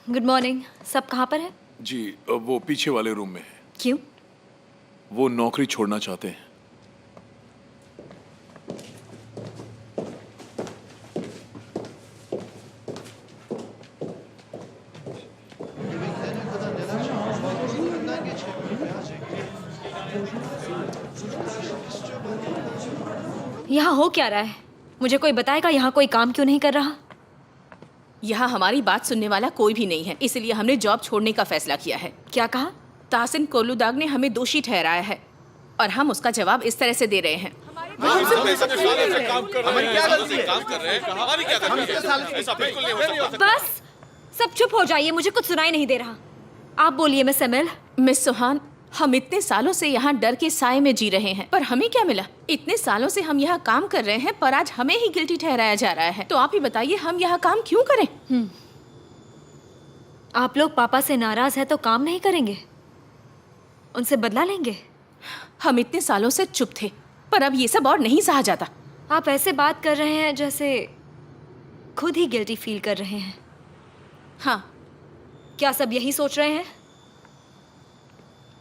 Good morning. सब कहाँ पर है? जी वो पीछे वाले रूम में है। क्यों? वो नौकरी छोड़ना चाहते हैं। यहाँ हो क्या रहा है? मुझे कोई बताएगा यहाँ कोई काम क्यों नहीं कर रहा? यहाँ हमारी बात सुनने वाला कोई भी नहीं है, इसलिए हमने जॉब छोड़ने का फैसला किया है। क्या कहा? ताहसिन कोलुदाग ने हमें दोषी ठहराया है और हम उसका जवाब इस तरह से दे रहे हैं। बस सब चुप हो जाइए, मुझे कुछ सुनाई नहीं दे रहा। आप बोलिए मिस एमिल। मिस सुहान, हम इतने सालों से यहाँ डर के साए में जी रहे हैं, पर हमें क्या मिला? इतने सालों से हम यहाँ काम कर रहे हैं, पर आज हमें ही गिल्टी ठहराया जा रहा है। तो आप ही बताइए, हम यहाँ काम क्यों करें? आप लोग पापा से नाराज है तो काम नहीं करेंगे? उनसे बदला लेंगे? हम इतने सालों से चुप थे, पर अब ये सब और नहीं सहा जाता। आप ऐसे बात कर रहे हैं जैसे खुद ही गिल्टी फील कर रहे हैं। हाँ। क्या सब यही सोच रहे हैं?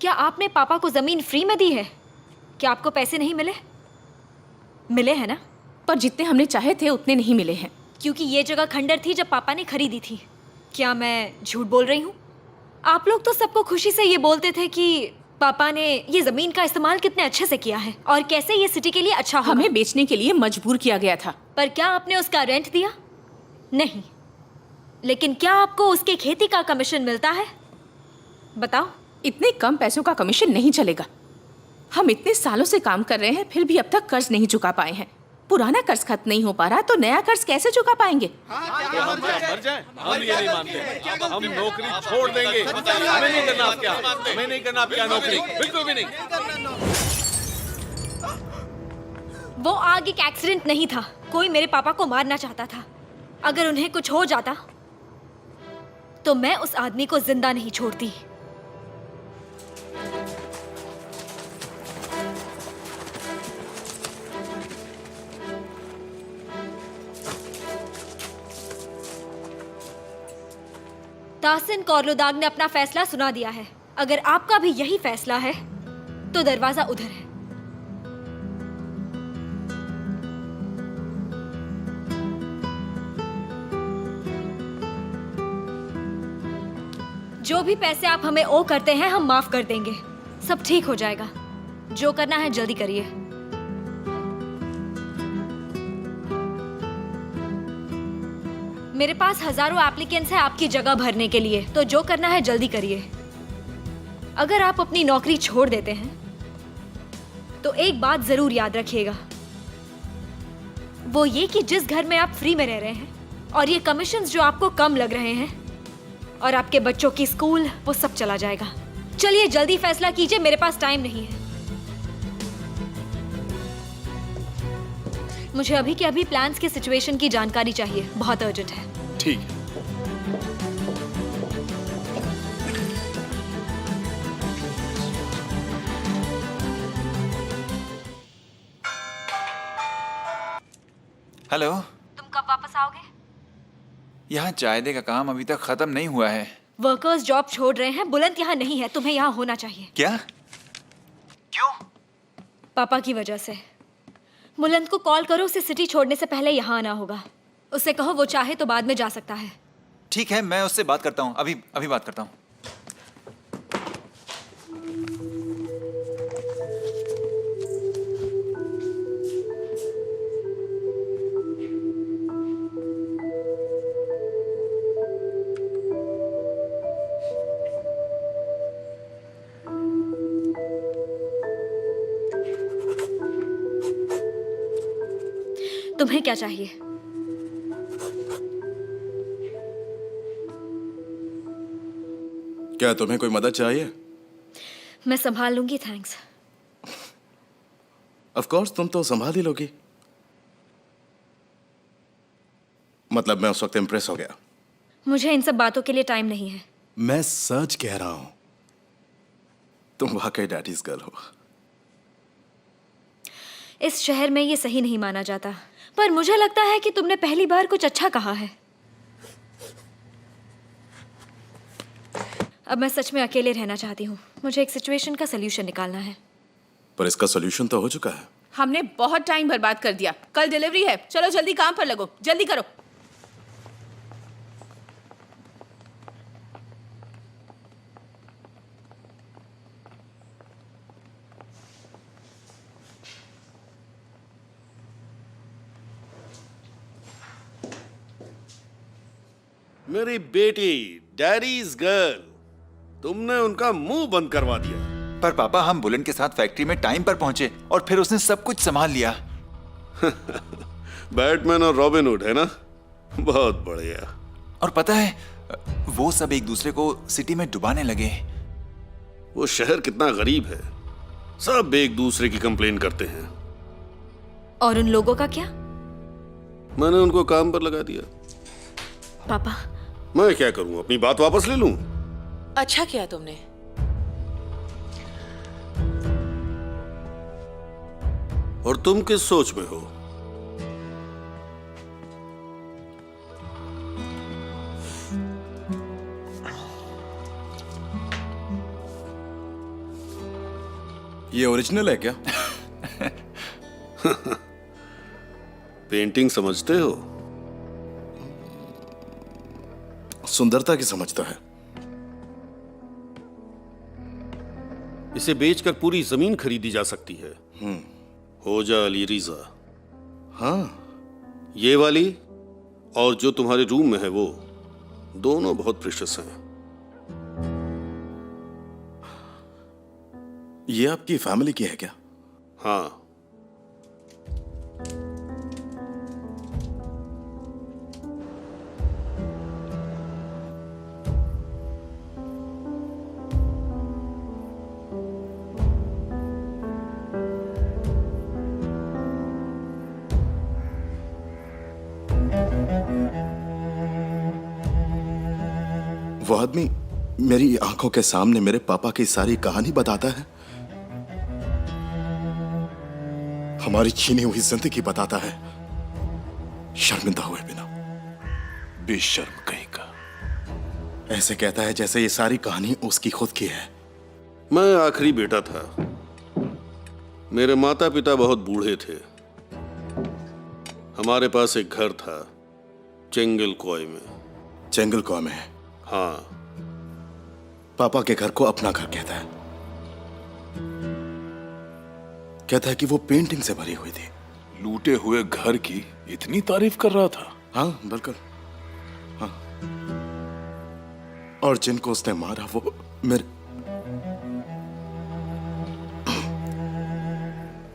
क्या आपने पापा को जमीन फ्री में दी है? क्या आपको पैसे नहीं मिले? मिले हैं ना? पर जितने हमने चाहे थे उतने नहीं मिले हैं। क्योंकि ये जगह खंडर थी जब पापा ने खरीदी थी। क्या मैं झूठ बोल रही हूँ? आप लोग तो सबको खुशी से ये बोलते थे कि पापा ने ये जमीन का इस्तेमाल कितने अच्छे से किया है और कैसे ये सिटी के लिए अच्छा होगा। हमें बेचने के लिए मजबूर किया गया था। पर क्या आपने उसका रेंट दिया? नहीं। लेकिन क्या आपको उसके खेती का कमीशन मिलता है? बताओ। इतने कम पैसों का कमीशन नहीं चलेगा। हम इतने सालों से काम कर रहे हैं, फिर भी अब तक कर्ज नहीं चुका पाए हैं। पुराना कर्ज खत्म नहीं हो पा रहा, तो नया कर्ज कैसे चुका पाएंगे? तो हम मर जाएं? हम ये नहीं मानते। हम नौकरी छोड़ देंगे। हमें नहीं करना आप क्या? हमें नहीं करना आप क्या नौकरी? बिल्कुल भी नहीं। वो आग एक एक्सीडेंट नहीं था। कोई मेरे पापा को मारना चाहता था। अगर उन्हें कुछ हो जाता तो मैं उस आदमी को जिंदा नहीं छोड़ती। ताहसिन कोलुदाग ने अपना फैसला सुना दिया है। अगर आपका भी यही फैसला है तो दरवाजा उधर है। जो भी पैसे आप हमें ओ करते हैं हम माफ कर देंगे। सब ठीक हो जाएगा। जो करना है जल्दी करिए। मेरे पास हजारों एप्लीकेंट्स हैं आपकी जगह भरने के लिए, तो जो करना है जल्दी करिए। अगर आप अपनी नौकरी छोड़ देते हैं तो एक बात जरूर याद रखिएगा, वो ये कि जिस घर में आप फ्री में रह रहे हैं और ये कमीशंस जो आपको कम लग रहे हैं और आपके बच्चों की स्कूल, वो सब चला जाएगा। चलिए जल्दी फैसला कीजिए, मेरे पास टाइम नहीं है। मुझे अभी के अभी प्लान्स की सिचुएशन की जानकारी चाहिए, बहुत अर्जेंट है। ठीक है। हेलो। तुम कब वापस आओगे? यहाँ चाय दे का काम अभी तक खत्म नहीं हुआ है। वर्कर्स जॉब छोड़ रहे हैं, बुलंद यहाँ नहीं है, तुम्हें यहाँ होना चाहिए। क्या? क्यों? पापा की वजह से। बुलंद को कॉल करो, उसे सिटी छोड़ने से पहले यहाँ आना होगा। उससे कहो वो चाहे तो बाद में जा सकता है। ठीक है, मैं उससे बात करता हूँ। अभी बात करता हूँ। तुम्हें क्या चाहिए? क्या तुम्हें कोई मदद चाहिए? मैं संभाल लूंगी, थैंक्स। ऑफ कोर्स, तुम तो संभाल ही लोगी। मतलब मैं उस वक्त इंप्रेस हो गया। मुझे इन सब बातों के लिए टाइम नहीं है। मैं सच कह रहा हूं, तुम वाकई डैडीज गर्ल हो। इस शहर में ये सही नहीं माना जाता, पर मुझे लगता है कि तुमने पहली बार कुछ अच्छा कहा है। अब मैं सच में अकेले रहना चाहती हूँ। मुझे एक सिचुएशन का सल्यूशन निकालना है। पर इसका सोल्यूशन तो हो चुका है। हमने बहुत टाइम बर्बाद कर दिया। कल डिलीवरी है, चलो जल्दी काम पर लगो, जल्दी करो। मेरी बेटी, डैडीज गर्ल, तुमने उनका मुंह बंद करवा दिया। पर पापा, हम बुलेट के साथ फैक्ट्री में टाइम पर पहुंचे और फिर उसने सब कुछ संभाल लिया। बैटमैन और रॉबिन हुड है ना, बहुत बढ़िया। और पता है, वो सब एक दूसरे को सिटी में डुबाने लगे। वो शहर कितना गरीब है, सब एक दूसरे की कंप्लेन करते हैं। और उन लोगों का क्या? मैंने उनको काम पर लगा दिया। पापा, मैं क्या करूं, अपनी बात वापस ले लूं? अच्छा किया तुमने। और तुम किस सोच में हो? ये ओरिजिनल है क्या? पेंटिंग समझते हो? सुंदरता की समझता है। इसे बेचकर पूरी जमीन खरीदी जा सकती है। हो जा अली रिजा। हाँ, ये वाली और जो तुम्हारे रूम में है वो दोनों बहुत प्रेशियस हैं। ये आपकी फैमिली की है क्या? हाँ, वो आदमी मेरी आंखों के सामने मेरे पापा की सारी कहानी बताता है, हमारी छीनी हुई जिंदगी बताता है, शर्मिंदा हुए बिना। बेशर्म कहीं का। ऐसे कहता है जैसे ये सारी कहानी उसकी खुद की है। मैं आखिरी बेटा था। मेरे माता पिता बहुत बूढ़े थे। हमारे पास एक घर था चेंगलकोय में। चेंगलकोय में? हाँ, पापा के घर को अपना घर कहता है। कहता है कि वो पेंटिंग से भरी हुई थी। लूटे हुए घर की इतनी तारीफ कर रहा था। हाँ, बिल्कुल। हाँ, और जिनको उसने मारा वो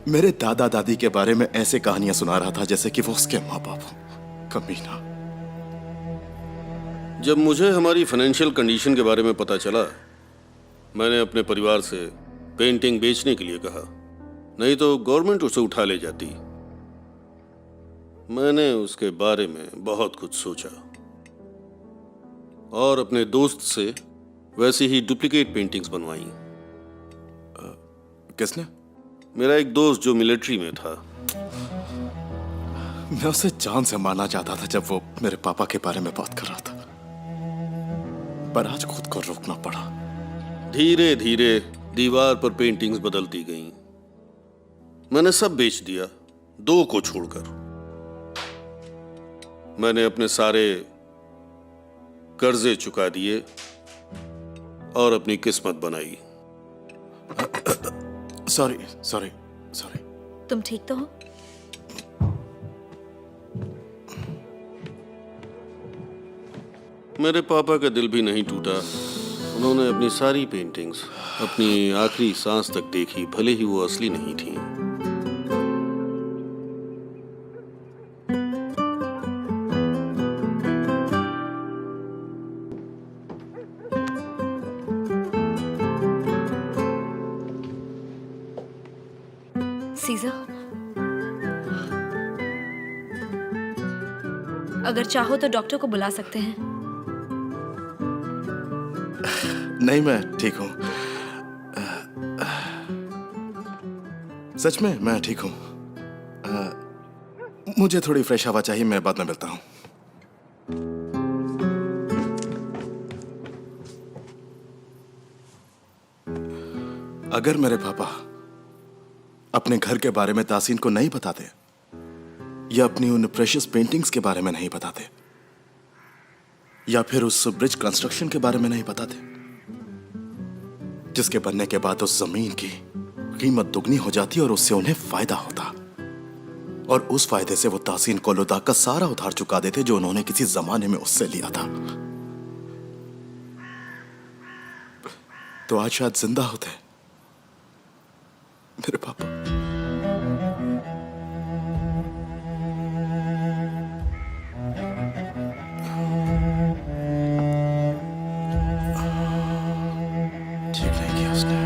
मेरे दादा दादी के बारे में ऐसे कहानियां सुना रहा था जैसे कि वो उसके माँ बाप हो। कमीना। जब मुझे हमारी फाइनेंशियल कंडीशन के बारे में पता चला, मैंने अपने परिवार से पेंटिंग बेचने के लिए कहा, नहीं तो गवर्नमेंट उसे उठा ले जाती। मैंने उसके बारे में बहुत कुछ सोचा और अपने दोस्त से वैसी ही डुप्लीकेट पेंटिंग्स बनवाई। किसने? मेरा एक दोस्त जो मिलिट्री में था। मैं उसे जान से मारना चाहता था जब वो मेरे पापा के बारे में बात कर रहा था, पर आज खुद को रोकना पड़ा। धीरे धीरे दीवार पर पेंटिंग्स बदलती गईं। मैंने सब बेच दिया, 2 को छोड़कर। मैंने अपने सारे कर्जे चुका दिए और अपनी किस्मत बनाई। Sorry sorry sorry. तुम ठीक तो हो? मेरे पापा का दिल भी नहीं टूटा। उन्होंने अपनी सारी पेंटिंग्स अपनी आखिरी सांस तक देखी, भले ही वो असली नहीं थी। सीज़र, अगर चाहो तो डॉक्टर को बुला सकते हैं। नहीं, मैं ठीक हूं। सच में मैं ठीक हूं। मुझे थोड़ी फ्रेश हवा चाहिए, मैं बाद में मिलता हूं। अगर मेरे पापा अपने घर के बारे में तासीन को नहीं बताते या अपनी उन प्रेशियस पेंटिंग्स के बारे में नहीं बताते या फिर उस ब्रिज कंस्ट्रक्शन के बारे में नहीं बताते जिसके बनने के बाद उस जमीन की कीमत दुगनी हो जाती और उससे उन्हें फायदा होता और उस फायदे से वो तासीन कोलोदा का सारा उधार चुका देते जो उन्होंने किसी जमाने में उससे लिया था। तो आज शायद जिंदा होते मेरे पापा। ठीक नहीं किया उसने।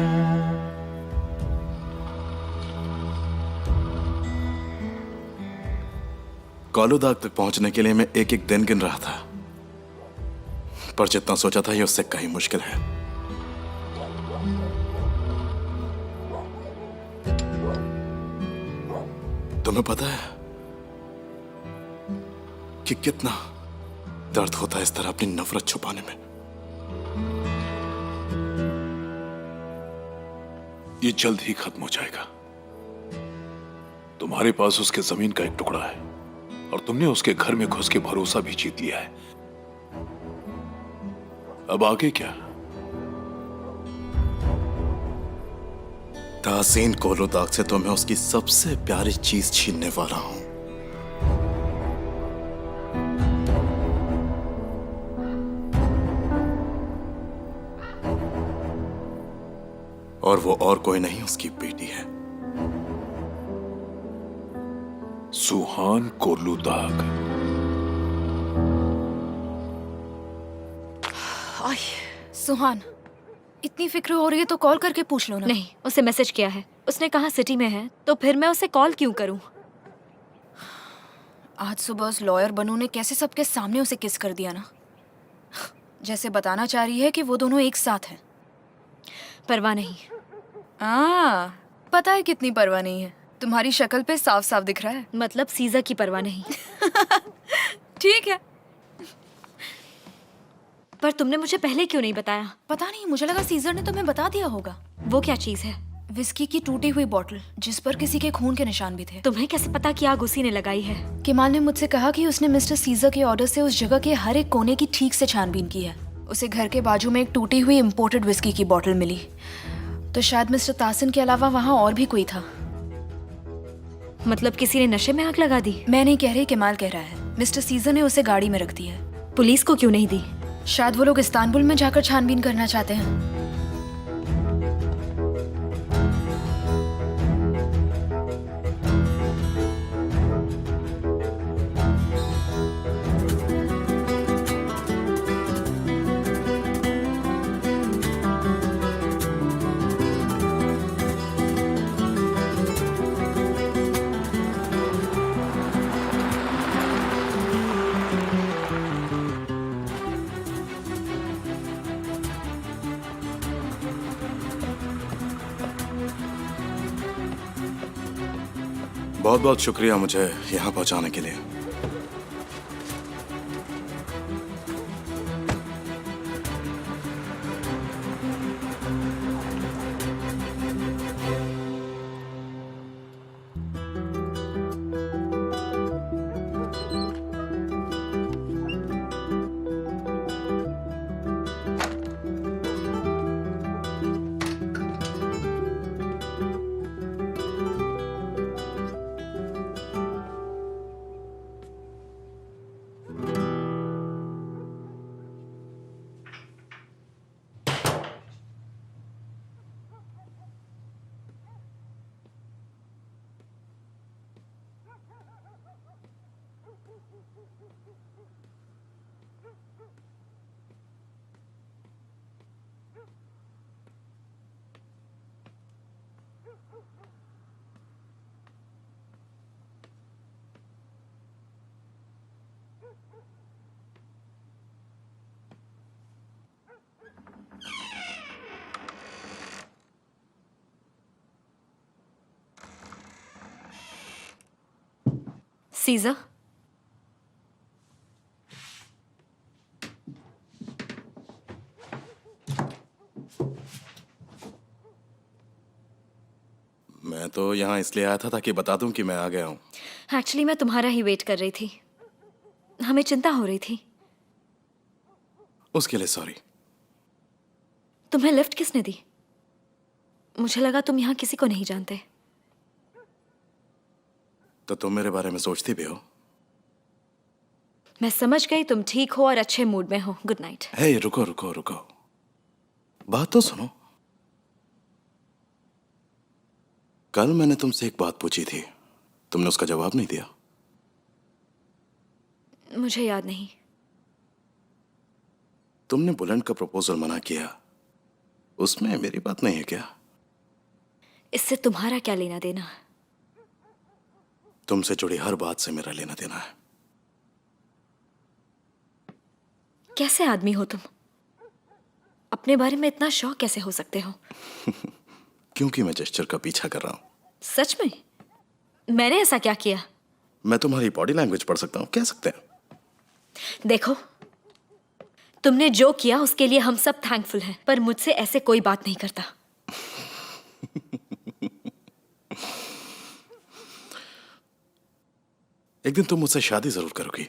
कोलोदाग तक पहुंचने के लिए मैं एक एक दिन गिन रहा था, पर जितना सोचा था ये उससे कहीं मुश्किल है। तुम्हें पता है कि कितना दर्द होता है इस तरह अपनी नफरत छुपाने में? ये जल्द ही खत्म हो जाएगा। तुम्हारे पास उसके जमीन का एक टुकड़ा है और तुमने उसके घर में घुस के भरोसा भी जीत लिया है। अब आगे क्या? तासीन कोलोदाग से तो मैं उसकी सबसे प्यारी चीज छीनने वाला हूं। और वो और कोई नहीं, उसकी बेटी है, सुहान कोलुदाग। सुहान, इतनी फिक्र हो रही है तो कॉल करके पूछ लो ना। नहीं, उसे मैसेज किया है। उसने कहा सिटी में है, तो फिर मैं उसे कॉल क्यों करूं? आज सुबह उस लॉयर बनू ने कैसे सबके सामने उसे किस कर दिया ना, जैसे बताना चाह रही है कि वो दोनों एक साथ हैं। परवाह नहीं। पता है कितनी परवाह नहीं है, तुम्हारी शक्ल पे साफ साफ दिख रहा है। मतलब सीजा की परवाह नहीं। ठीक है, पर तुमने मुझे पहले क्यों नहीं बताया? पता नहीं, मुझे लगा सीजर ने तुम्हें बता दिया होगा। वो क्या चीज है? विस्की की टूटी हुई बोतल जिस पर किसी के खून के निशान भी थे। तुम्हें कैसे पता कि आग उसी ने लगाई है? केमाल ने मुझसे कहा कि उसने मिस्टर सीजर के ऑर्डर से उस जगह के हर एक कोने की ठीक से छानबीन की है। उसे घर के बाजू में एक टूटी हुई इम्पोर्टेड विस्की की बोतल मिली, तो शायद मिस्टर तासिन के अलावा वहाँ और भी कोई था। मतलब किसी ने नशे में आग लगा दी? मैं नहीं कह रही, केमाल कह रहा है। मिस्टर सीजर ने उसे गाड़ी में रख दी है। पुलिस को क्यों नहीं दी? शायद वो लोग इस्तांबुल में जाकर छानबीन करना चाहते हैं। बहुत बहुत शुक्रिया मुझे यहाँ पहुँचाने के लिए। सीजा, तो यहाँ इसलिए आया था ताकि बता दूं कि मैं आ गया हूँ। एक्चुअली मैं तुम्हारा ही वेट कर रही थी, हमें चिंता हो रही थी। उसके लिए सॉरी। तुम्हें लिफ्ट किसने दी? मुझे लगा तुम यहाँ किसी को नहीं जानते। तो तुम मेरे बारे में सोचती भी हो? मैं समझ गई तुम ठीक हो और अच्छे मूड में हो। Good night. हे रुको रुको रुको, बात तो सुनो। कल मैंने तुमसे एक बात पूछी थी, तुमने उसका जवाब नहीं दिया। मुझे याद नहीं। तुमने बुलंद का प्रपोजल मना किया, उसमें मेरी बात नहीं है क्या? इससे तुम्हारा क्या लेना देना? तुमसे जुड़ी हर बात से मेरा लेना देना है। कैसे आदमी हो तुम? अपने बारे में इतना शौक कैसे हो सकते हो? क्योंकि मैं जेस्चर का पीछा कर रहा हूं। सच में? मैंने ऐसा क्या किया? मैं तुम्हारी बॉडी लैंग्वेज पढ़ सकता हूं, कह सकते हैं। देखो, तुमने जो किया उसके लिए हम सब थैंकफुल हैं, पर मुझसे ऐसे कोई बात नहीं करता। एक दिन तुम मुझसे शादी जरूर करोगी।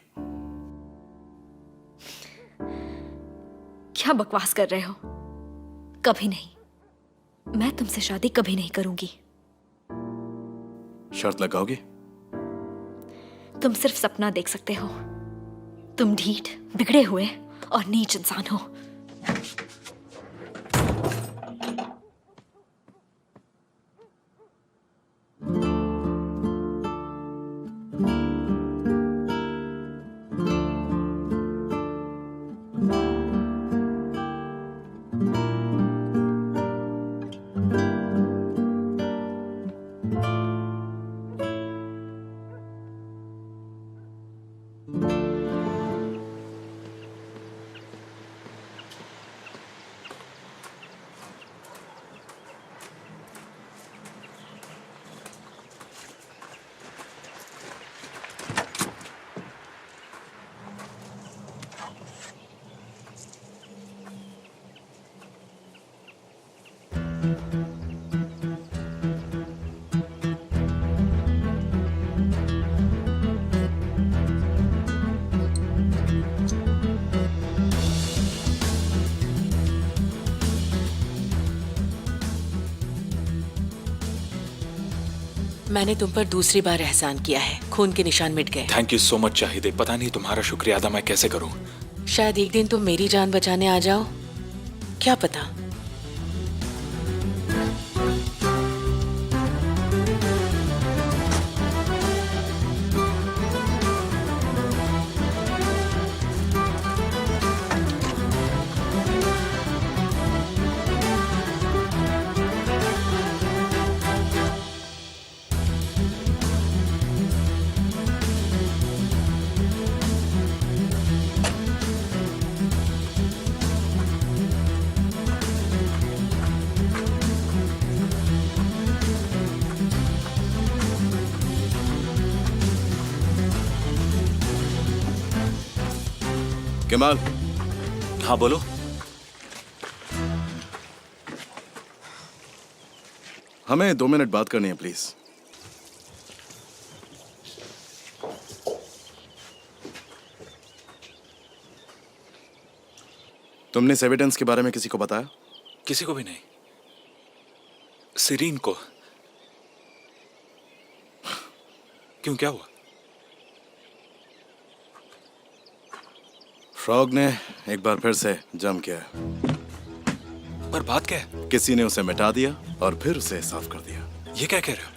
क्या बकवास कर रहे हो? कभी नहीं। मैं तुमसे शादी कभी नहीं करूंगी। शर्त लगाओगी? तुम सिर्फ सपना देख सकते हो। तुम ढीठ, बिगड़े हुए और नीच इंसान हो। मैंने तुम पर दूसरी बार एहसान किया है, खून के निशान मिट गए। थैंक यू सो मच चाहिए। पता नहीं तुम्हारा शुक्रिया अदा मैं कैसे करूं। शायद एक दिन तुम मेरी जान बचाने आ जाओ, क्या पता। कमाल, हाँ बोलो। हमें 2 मिनट बात करनी है प्लीज। तुमने इस एविडेंस के बारे में किसी को बताया? किसी को भी नहीं। सिरीन को। क्यों, क्या हुआ? फ्रॉग ने एक बार फिर से जम किया। पर बात क्या है? किसी ने उसे मिटा दिया और फिर उसे साफ कर दिया। ये क्या कह रहे हो?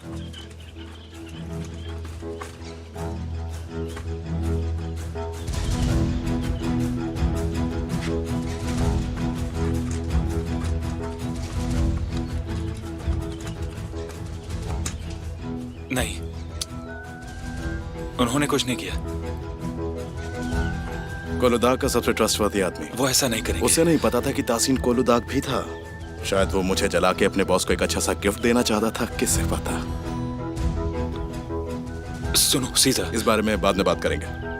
नहीं, उन्होंने कुछ नहीं किया। कोलुदाग का सबसे ट्रस्टवर्दी आदमी। वो ऐसा नहीं करेंगे। उसे नहीं पता था कि तासीन कोलुदाग भी था। शायद वो मुझे जला के अपने बॉस को एक अच्छा सा गिफ्ट देना चाहता था, किससे पता। सुनो सीजर, इस बारे में बाद में बात करेंगे।